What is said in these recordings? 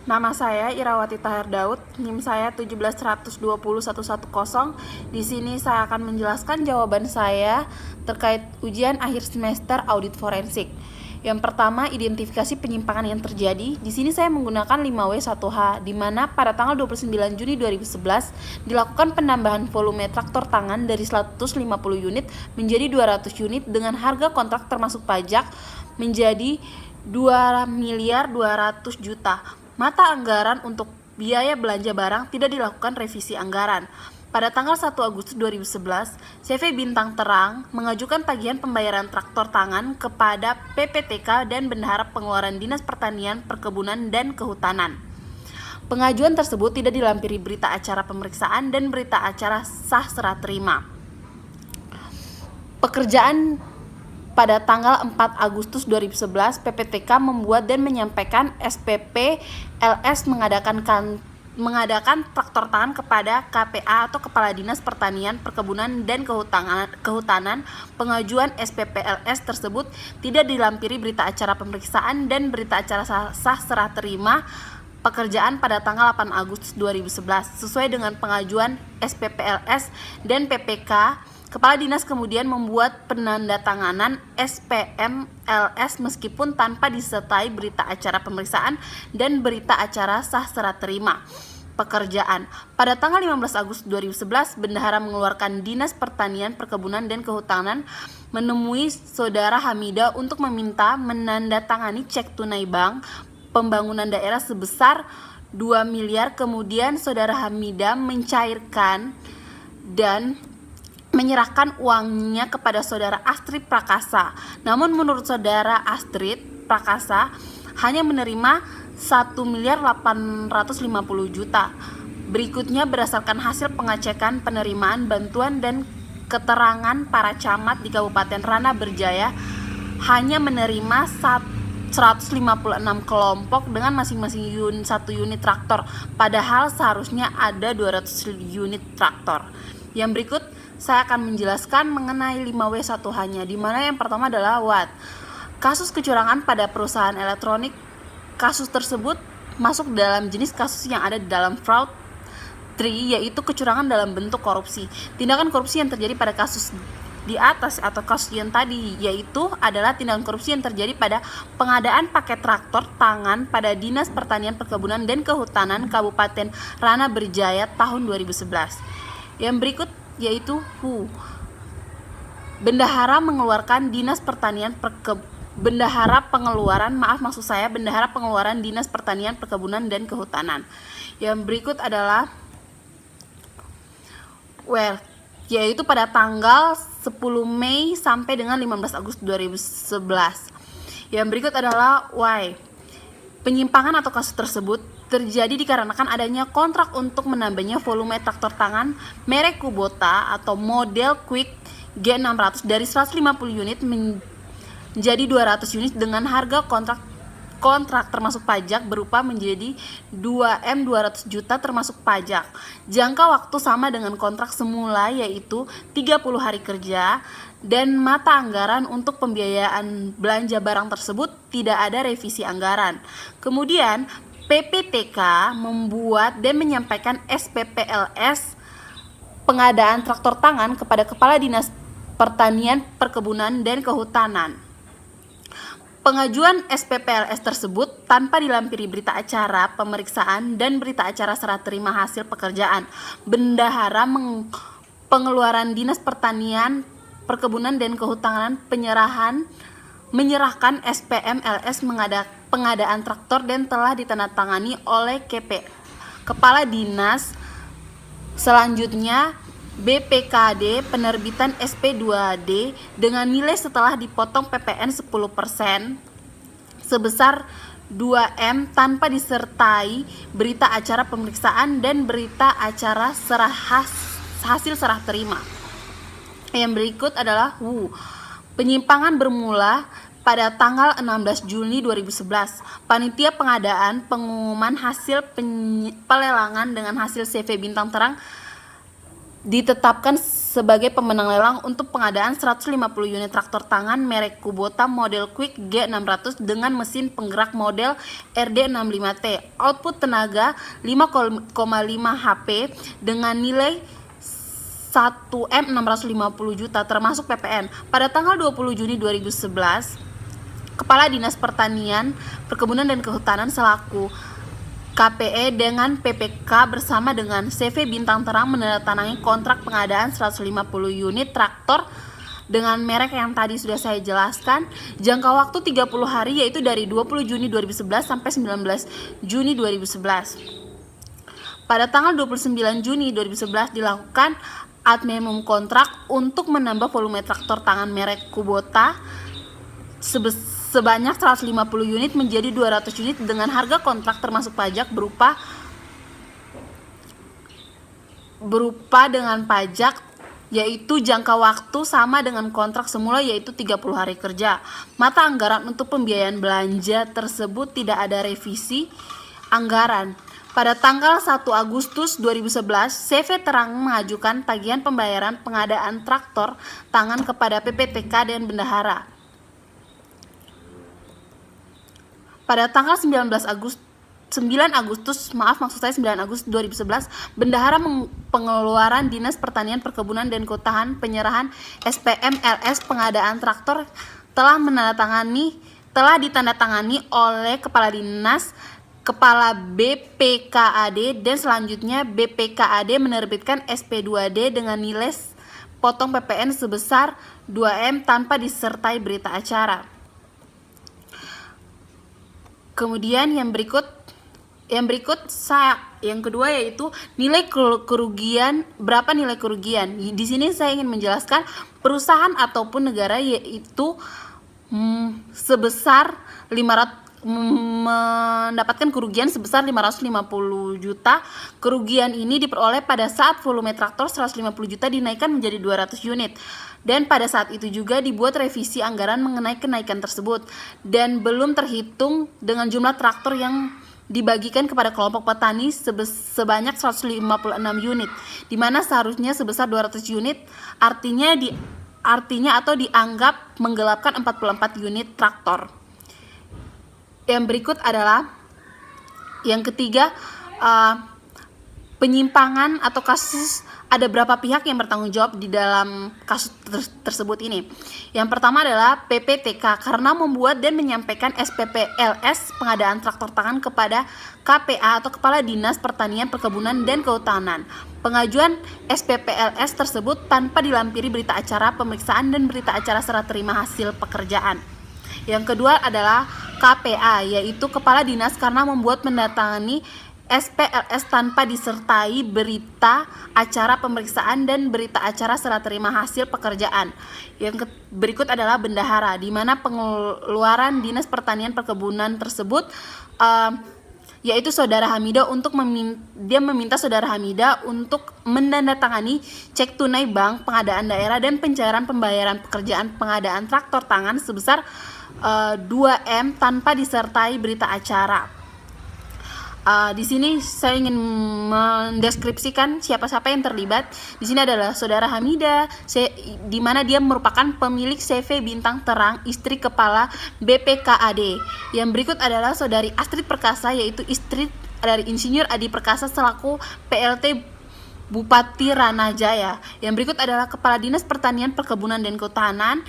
Nama saya Irawati Tahir Daud, NIM saya 171201110. Di sini saya akan menjelaskan jawaban saya terkait ujian akhir semester audit forensik. Yang pertama, identifikasi penyimpangan yang terjadi. Di sini saya menggunakan 5W1H, di mana pada tanggal 29 Juni 2011 dilakukan penambahan volume traktor tangan dari 150 unit menjadi 200 unit dengan harga kontrak termasuk pajak menjadi 2.200.000.000. Mata anggaran untuk biaya belanja barang tidak dilakukan revisi anggaran. Pada tanggal 1 Agustus 2011, CV Bintang Terang mengajukan tagihan pembayaran traktor tangan kepada PPTK dan Bendahara Pengeluaran Dinas Pertanian, Perkebunan, dan Kehutanan. Pengajuan tersebut tidak dilampiri berita acara pemeriksaan dan berita acara sah serah terima. Pekerjaan pada tanggal 4 Agustus 2011, PPTK membuat dan menyampaikan SPP LS mengadakan traktor tangan kepada KPA atau Kepala Dinas Pertanian, Perkebunan, dan Kehutanan. Pengajuan SPP LS tersebut tidak dilampiri berita acara pemeriksaan dan berita acara sah serah terima pekerjaan pada tanggal 8 Agustus 2011. Sesuai dengan pengajuan SPP LS dan PPK, Kepala Dinas kemudian membuat penandatanganan SPM LS meskipun tanpa disertai berita acara pemeriksaan dan berita acara sah serah terima pekerjaan. Pada tanggal 15 Agustus 2011, Bendahara mengeluarkan Dinas Pertanian, Perkebunan, dan Kehutanan menemui Saudara Hamida untuk meminta menandatangani cek tunai bank pembangunan daerah sebesar 2 miliar. Kemudian Saudara Hamida mencairkan dan menyerahkan uangnya kepada Saudara Astrid Prakasa. Namun menurut Saudara Astrid Prakasa hanya menerima 1.850.000.000. Berikutnya berdasarkan hasil pengecekan penerimaan bantuan dan keterangan para camat di Kabupaten Rana Berjaya hanya menerima 156 kelompok dengan masing-masing satu unit traktor, padahal seharusnya ada 200 unit traktor. Yang berikut saya akan menjelaskan mengenai 5W1H-nya, di mana yang pertama adalah WAT. Kasus kecurangan pada perusahaan elektronik. Kasus tersebut masuk dalam jenis kasus yang ada di dalam fraud 3, yaitu kecurangan dalam bentuk korupsi. Tindakan korupsi yang terjadi pada kasus di atas atau kasus yang tadi yaitu adalah tindakan korupsi yang terjadi pada pengadaan paket traktor tangan pada Dinas Pertanian, Perkebunan, dan Kehutanan Kabupaten Rana Berjaya tahun 2011. Yang berikut yaitu Bendahara mengeluarkan Dinas Pertanian Bendahara Pengeluaran Dinas Pertanian, Perkebunan, dan Kehutanan. Yang berikut adalah yaitu pada tanggal 10 Mei sampai dengan 15 Agustus 2011. Yang berikut adalah Y. Penyimpangan atau kasus tersebut terjadi dikarenakan adanya kontrak untuk menambahnya volume traktor tangan merek Kubota atau model Quick G600 dari 150 unit menjadi 200 unit dengan harga kontrak termasuk pajak berupa menjadi 2.200.000.000 termasuk pajak. Jangka waktu sama dengan kontrak semula yaitu 30 hari kerja, dan mata anggaran untuk pembiayaan belanja barang tersebut tidak ada revisi anggaran. Kemudian PPTK membuat dan menyampaikan SPPLS pengadaan traktor tangan kepada Kepala Dinas Pertanian, Perkebunan, dan Kehutanan. Pengajuan SPPLS tersebut tanpa dilampiri berita acara pemeriksaan dan berita acara serah terima hasil pekerjaan. Bendahara Pengeluaran Dinas Pertanian, Perkebunan, dan Kehutanan menyerahkan SPM LS pengadaan traktor dan telah ditandatangani oleh Kepala Dinas. Selanjutnya BPKD penerbitan SP2D dengan nilai setelah dipotong PPN 10% sebesar 2M tanpa disertai berita acara pemeriksaan dan berita acara hasil serah terima. Yang berikut adalah penyimpangan bermula pada tanggal 16 Juni 2011. Panitia pengadaan pengumuman hasil pelelangan dengan hasil CV Bintang Terang ditetapkan sebagai pemenang lelang untuk pengadaan 150 unit traktor tangan merek Kubota model Quick G600 dengan mesin penggerak model RD65T. Output tenaga 5,5 HP dengan nilai 1M650 juta termasuk PPN. Pada tanggal 20 Juni 2011, Kepala Dinas Pertanian, Perkebunan dan Kehutanan selaku KPE dengan PPK bersama dengan CV Bintang Terang menandatangani kontrak pengadaan 150 unit traktor dengan merek yang tadi sudah saya jelaskan. Jangka waktu 30 hari yaitu dari 20 Juni 2011 sampai 19 Juni 2011. Pada tanggal 29 Juni 2011 dilakukan ad memum kontrak untuk menambah volume traktor tangan merek Kubota sebanyak 150 unit menjadi 200 unit dengan harga kontrak termasuk pajak berupa dengan pajak, yaitu jangka waktu sama dengan kontrak semula yaitu 30 hari kerja. Mata anggaran untuk pembiayaan belanja tersebut tidak ada revisi anggaran. Pada tanggal 1 Agustus 2011, CV Terang mengajukan tagihan pembayaran pengadaan traktor tangan kepada PPTK dan Bendahara. Pada tanggal 9 Agustus 2011, Bendahara pengeluaran Dinas Pertanian, Perkebunan dan Kehutanan penyerahan SPM LS pengadaan traktor telah ditandatangani oleh Kepala Dinas, Kepala BPKAD, dan selanjutnya BPKAD menerbitkan SP2D dengan nilai potong PPN sebesar 2M tanpa disertai berita acara. Kemudian yang kedua yaitu nilai kerugian. Berapa nilai kerugian? Di sini saya ingin menjelaskan perusahaan ataupun negara yaitu mendapatkan kerugian sebesar 550 juta. Kerugian ini diperoleh pada saat volume traktor 150 juta dinaikkan menjadi 200 unit. Dan pada saat itu juga dibuat revisi anggaran mengenai kenaikan tersebut dan belum terhitung dengan jumlah traktor yang dibagikan kepada kelompok petani sebanyak 156 unit, di mana seharusnya sebesar 200 unit, artinya dianggap menggelapkan 44 unit traktor. Yang berikut adalah yang ketiga, penyimpangan atau kasus. Ada berapa pihak yang bertanggung jawab di dalam kasus tersebut ini. Yang pertama adalah PPTK karena membuat dan menyampaikan SPP LS pengadaan traktor tangan kepada KPA atau Kepala Dinas Pertanian, Perkebunan dan Kehutanan. Pengajuan SPP LS tersebut tanpa dilampiri berita acara pemeriksaan dan berita acara serah terima hasil pekerjaan. Yang kedua adalah KPA, yaitu Kepala Dinas karena membuat mendatangani SPLS tanpa disertai berita acara pemeriksaan dan berita acara serah terima hasil pekerjaan. Yang berikut adalah Bendahara, di mana pengeluaran Dinas Pertanian Perkebunan tersebut yaitu Saudara Hamida dia meminta Saudara Hamida untuk menandatangani cek tunai bank pengadaan daerah dan pencairan pembayaran pekerjaan pengadaan traktor tangan sebesar 2M tanpa disertai berita acara. Di sini saya ingin mendeskripsikan siapa-siapa yang terlibat. Di sini adalah Saudara Hamida, di mana dia merupakan pemilik CV Bintang Terang, istri Kepala BPKAD. Yang berikut adalah Saudari Astrid Perkasa, yaitu istri dari Insinyur Adi Perkasa selaku PLT Bupati Ranajaya. Yang berikut adalah Kepala Dinas Pertanian, Perkebunan dan Kehutanan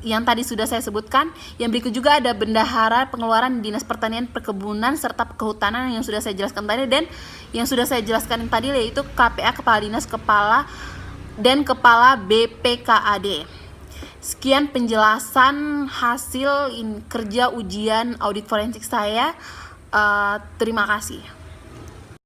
yang tadi sudah saya sebutkan. Yang berikut juga ada Bendahara, pengeluaran Dinas Pertanian, Perkebunan serta Kehutanan yang sudah saya jelaskan tadi, dan yang sudah saya jelaskan tadi yaitu KPA, Kepala Dinas, Kepala BPKAD. Sekian penjelasan hasil kerja ujian audit forensik saya. Terima kasih.